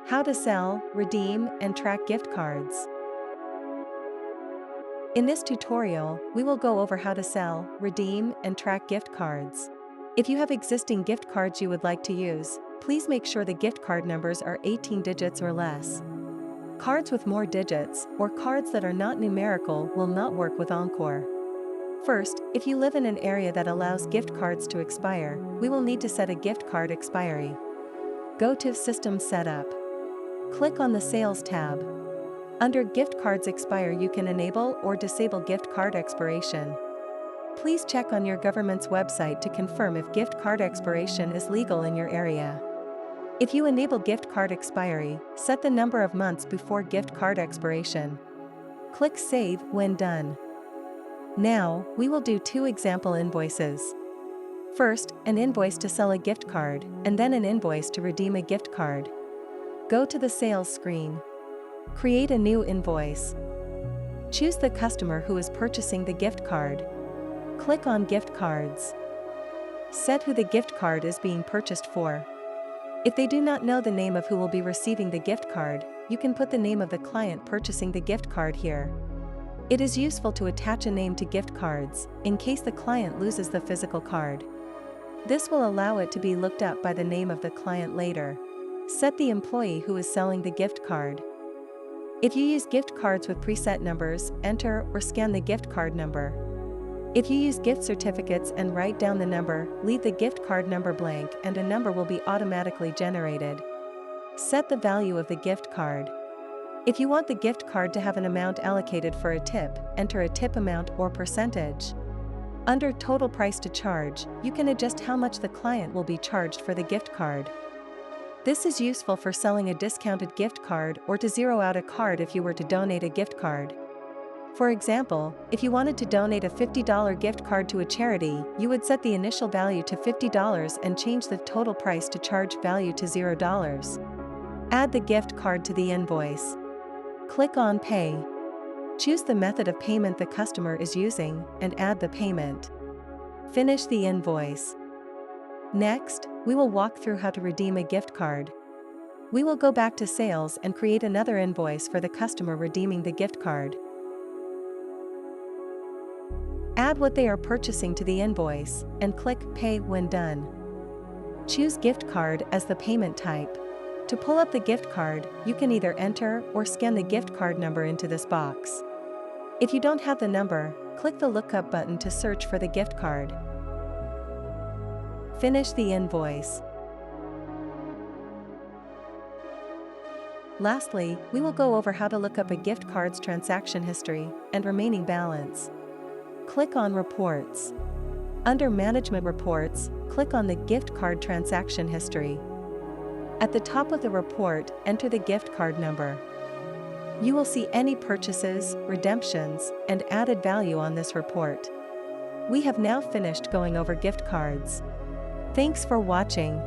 How to sell, redeem, and track gift cards. In this tutorial, we will go over how to sell, redeem, and track gift cards. If you have existing gift cards you would like to use, please make sure the gift card numbers are 18 digits or less. Cards with more digits, or cards that are not numerical, will not work with Encore. First, if you live in an area that allows gift cards to expire, we will need to set a gift card expiry. Go to System Setup. Click on the Sales tab. Under Gift Cards Expire you can enable or disable gift card expiration. Please check on your government's website to confirm if gift card expiration is legal in your area. If you enable gift card expiry, set the number of months before gift card expiration. Click Save when done. Now, we will do two example invoices. First, an invoice to sell a gift card, and then an invoice to redeem a gift card. Go to the Sales screen. Create a new invoice. Choose the customer who is purchasing the gift card. Click on Gift Cards. Set who the gift card is being purchased for. If they do not know the name of who will be receiving the gift card, you can put the name of the client purchasing the gift card here. It is useful to attach a name to gift cards, in case the client loses the physical card. This will allow it to be looked up by the name of the client later. Set the employee who is selling the gift card. If you use gift cards with preset numbers, enter or scan the gift card number. If you use gift certificates and write down the number, leave the gift card number blank and a number will be automatically generated. Set the value of the gift card. If you want the gift card to have an amount allocated for a tip, enter a tip amount or percentage. Under Total Price to Charge, you can adjust how much the client will be charged for the gift card. This is useful for selling a discounted gift card or to zero out a card if you were to donate a gift card. For example, if you wanted to donate a $50 gift card to a charity, you would set the initial value to $50 and change the total price to charge value to $0. Add the gift card to the invoice. Click on Pay. Choose the method of payment the customer is using and add the payment. Finish the invoice. Next, we will walk through how to redeem a gift card. We will go back to Sales and create another invoice for the customer redeeming the gift card. Add what they are purchasing to the invoice, and click Pay when done. Choose Gift Card as the payment type. To pull up the gift card, you can either enter or scan the gift card number into this box. If you don't have the number, click the Lookup button to search for the gift card. Finish the invoice. Lastly, we will go over how to look up a gift card's transaction history and remaining balance. Click on Reports. Under Management Reports, click on the Gift Card Transaction History. At the top of the report, enter the gift card number. You will see any purchases, redemptions, and added value on this report. We have now finished going over gift cards. Thanks for watching.